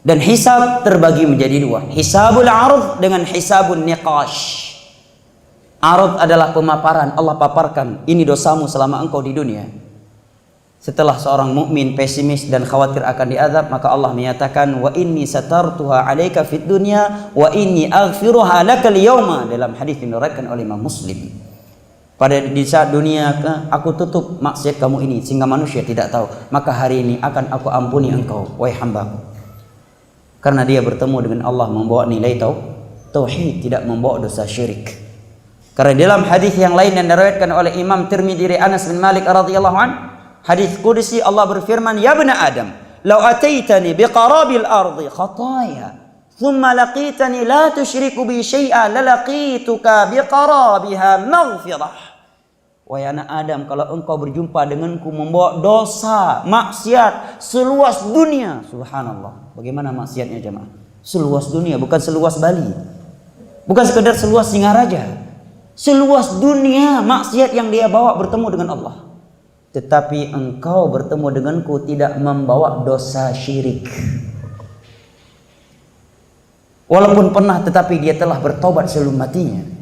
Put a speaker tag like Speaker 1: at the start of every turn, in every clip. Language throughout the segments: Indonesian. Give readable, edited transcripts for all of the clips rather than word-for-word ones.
Speaker 1: Dan hisab terbagi menjadi dua. Hisabul ard dengan hisabun niqash. Ard adalah pemaparan. Allah paparkan, ini dosamu selama engkau di dunia. Setelah seorang mukmin pesimis dan khawatir akan diazab, maka Allah menyatakan, wa inni satartuha 'alaika fid dunya wa inni aghfiruha laka al-yawma, dalam hadis yang diriwayatkan oleh Imam Muslim. Pada di saat dunia aku tutup maksiat kamu ini sehingga manusia tidak tahu, maka hari ini akan aku ampuni engkau wahai hambaku. Karena dia bertemu dengan Allah membawa nilai tauhid, tidak membawa dosa syirik. Karena dalam hadis yang lain yang diriwayatkan oleh Imam Tirmidzi dari Anas bin Malik radhiyallahu anhu, hadis qudsi, Allah berfirman, ya bani Adam, law ataitani biqarabil ardi khataya thumma laqitani la tusyriku bi syai'a lalaqituka biqarabiha maghfirah. Wahai anak Adam, kalau engkau berjumpa denganku membawa dosa, maksiat seluas dunia. Subhanallah. Bagaimana maksiatnya jemaah? Seluas dunia, bukan seluas Bali. Bukan sekedar seluas Singaraja. Seluas dunia maksiat yang dia bawa bertemu dengan Allah. Tetapi engkau bertemu denganku tidak membawa dosa syirik. Walaupun pernah, tetapi dia telah bertobat sebelum matinya,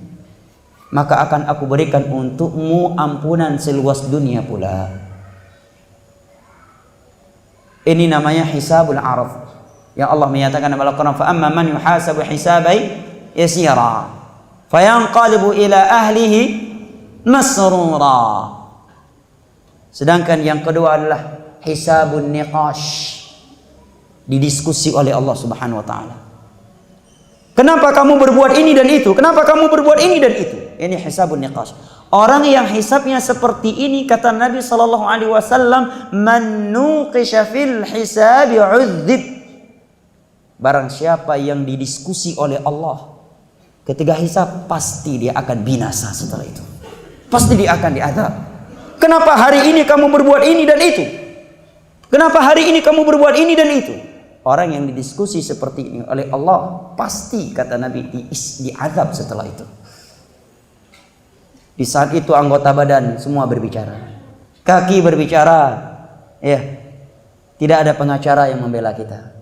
Speaker 1: maka akan aku berikan untukmu ampunan seluas dunia pula. Ini namanya hisabul araf. Yang Allah menyatakan dalam Al-Quran, fa amma man yuhasabu hisabai yasira fayanqalibu ila ahlihi masrura. Sedangkan yang kedua adalah hisabun niqash, didiskusi oleh Allah Subhanahu wa taala. Kenapa kamu berbuat ini dan itu? Kenapa kamu berbuat ini dan itu? Ini hisabun niqash. Orang yang hisabnya seperti ini, kata Nabi sallallahu alaihi wasallam, man nuqisha fil hisabi udzib. Barang siapa yang didiskusi oleh Allah ketika hisab, pasti dia akan binasa setelah itu. Pasti dia akan diazab. Kenapa hari ini kamu berbuat ini dan itu? Kenapa hari ini kamu berbuat ini dan itu? Orang yang didiskusi seperti ini oleh Allah, pasti kata Nabi diazab setelah itu. Di saat itu anggota badan semua berbicara, kaki berbicara, ya, tidak ada pengacara yang membela kita.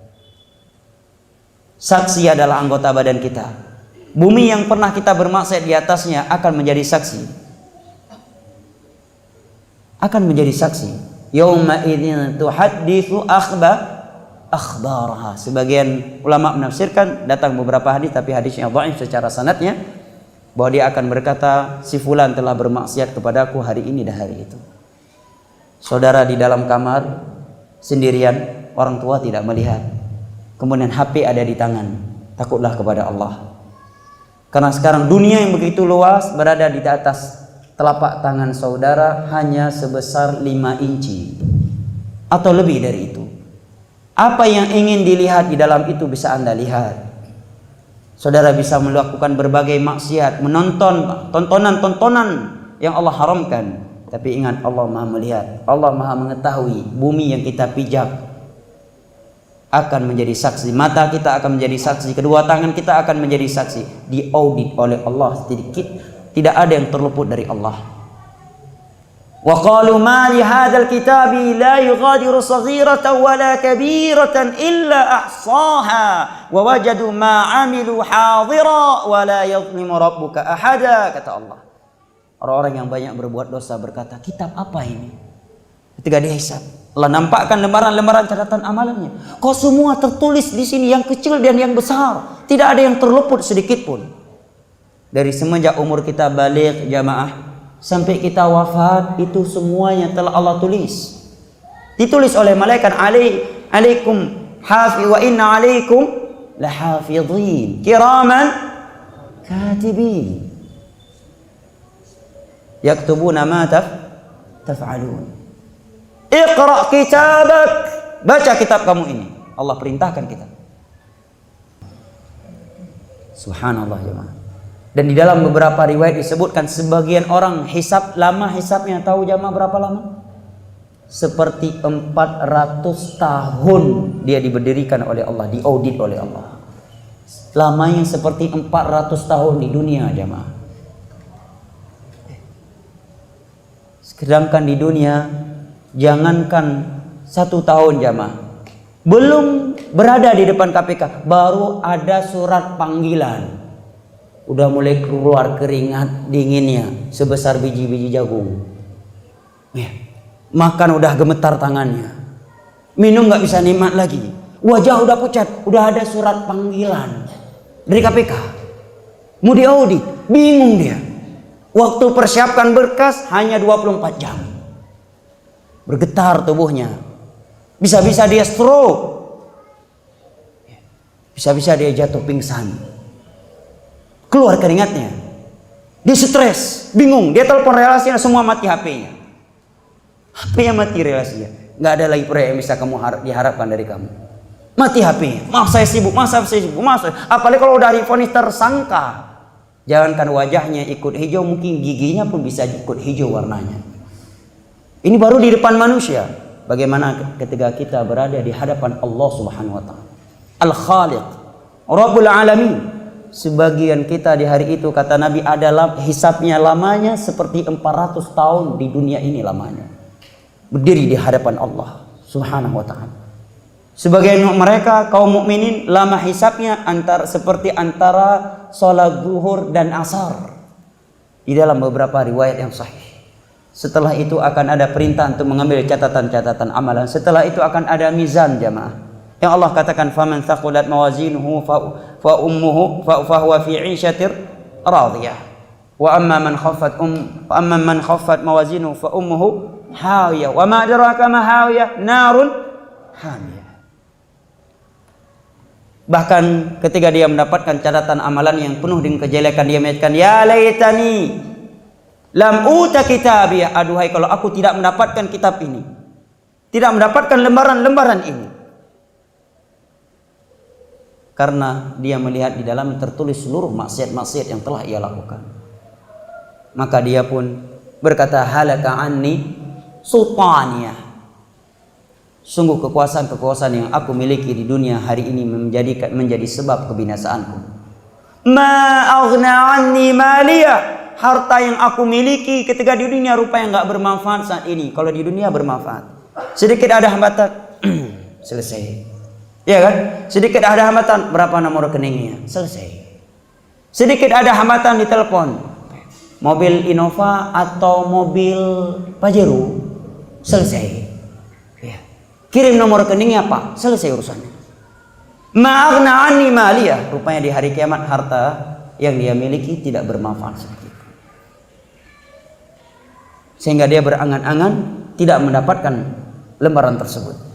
Speaker 1: Saksi adalah anggota badan kita. Bumi yang pernah kita bermaksiat di atasnya akan menjadi saksi. Akan menjadi saksi. Yauma idzin tuhadditsu akhbaraha. Sebagian ulama menafsirkan, datang beberapa hadis tapi hadisnya dhaif secara sanadnya, bahwa dia akan berkata, si fulan telah bermaksiat kepadaku hari ini dan hari itu. Saudara di dalam kamar sendirian, orang tua tidak melihat, kemudian HP ada di tangan, takutlah kepada Allah. Karena sekarang dunia yang begitu luas berada di atas telapak tangan saudara, hanya sebesar 5 inci atau lebih dari itu. Apa yang ingin dilihat di dalam itu bisa Anda lihat. Saudara bisa melakukan berbagai maksiat, menonton tontonan-tontonan yang Allah haramkan. Tapi ingat, Allah Maha melihat, Allah Maha mengetahui. Bumi yang kita pijak akan menjadi saksi, mata kita akan menjadi saksi, kedua tangan kita akan menjadi saksi. Diaudit oleh Allah sedikit, tidak ada yang terluput dari Allah. Wa qalu ma li hadzal kitabi la yughadiru saghiratan wala kabiratan illa ahsaha wa wajadu ma 'amilu hadira wa la yadhlimu rabbuka ahada, kata Allah. Orang-orang yang banyak berbuat dosa berkata, kitab apa ini? Ketika dihisab, Allah nampakkan lembaran-lembaran catatan amalannya. Kok semua tertulis di sini, yang kecil dan yang besar, tidak ada yang terluput sedikit pun. Dari semenjak umur kita baligh jamaah sampai kita wafat, itu semuanya telah Allah tulis. Ditulis oleh malaikat, alaikum hafiz wa inna alaikum lahafidhin kiraman katibin yaktubuna ma taf'alun. Iqra kitabak, baca kitab kamu ini. Allah perintahkan kita. Subhanallah jemaah. Dan di dalam beberapa riwayat disebutkan sebagian orang hisab, lama hisabnya, tahu jamaah berapa lama? Seperti 400 tahun dia diberdirikan oleh Allah, diaudit oleh Allah. Lamanya seperti 400 tahun di dunia jamaah. Sedangkan di dunia, jangankan 1 tahun jamaah, Belum berada di depan KPK, baru ada surat panggilan. Udah mulai keluar keringat dinginnya sebesar biji-biji jagung. Ya. Makan udah gemetar tangannya. Minum nggak bisa nikmat lagi. Wajah udah pucat, udah ada surat panggilan dari KPK. Mau diaudit, bingung dia. Waktu persiapkan berkas hanya 24 jam. Bergetar tubuhnya. Bisa-bisa dia stroke. Bisa-bisa dia jatuh pingsan. Keluar keringatnya. Dia stres, bingung. Dia telepon relasinya, semua mati HP-nya. HP-nya mati relasinya. Nggak ada lagi proyek yang bisa kamu diharapkan dari kamu. Mati HP-nya. Maaf saya sibuk, apalagi kalau dari vonis tersangka. Jangankan wajahnya ikut hijau, mungkin giginya pun bisa ikut hijau warnanya. Ini baru di depan manusia. Bagaimana ketika kita berada di hadapan Allah Subhanahu wa taala. Al-Khaliq, Rabbul Alamin. Sebagian kita di hari itu kata Nabi adalah hisabnya lamanya seperti 400 tahun di dunia ini lamanya. Berdiri di hadapan Allah Subhanahu wa taala. Sebagian mereka kaum mukminin lama hisabnya seperti antara salat zuhur dan asar. Di dalam beberapa riwayat yang sahih. Setelah itu akan ada perintah untuk mengambil catatan-catatan amalan. Setelah itu akan ada mizan jamaah. Yang Allah katakan faman thaqulat mawazinuhu fa ummuhu fa huwa fi 'ishatir radiyah. Wa amma man khaffat mawazinuhu fa ummuhu hawiyah. Wa ma adraka ma hawiyah narun hamiyah. Bahkan ketika dia mendapatkan catatan amalan yang penuh dengan kejelekan, dia mengatakan ya laitani lam uta kitabiyah. Aduhai kalau aku tidak mendapatkan kitab ini, tidak mendapatkan lembaran-lembaran ini. Karena dia melihat di dalam tertulis seluruh maksiat-maksiat yang telah ia lakukan. Maka dia pun berkata halaka anni sultaniyah. Sungguh kekuasaan-kekuasaan yang aku miliki di dunia hari ini menjadi sebab kebinasaanku. Ma aghna anni maliyah. Harta yang aku miliki ketika di dunia rupanya nggak bermanfaat saat ini. Kalau di dunia bermanfaat. Sedikit ada hambatan, selesai. Ya kan? Sedikit ada hambatan, berapa nomor rekeningnya? Selesai. Sedikit ada hambatan di telepon, mobil Innova atau mobil Pajero, selesai. Ya. Kirim nomor rekeningnya Pak, selesai urusannya. Ma'aghna anni maliyah. Rupanya di hari kiamat harta yang dia miliki tidak bermanfaat seperti itu. Sehingga dia berangan-angan tidak mendapatkan lembaran tersebut.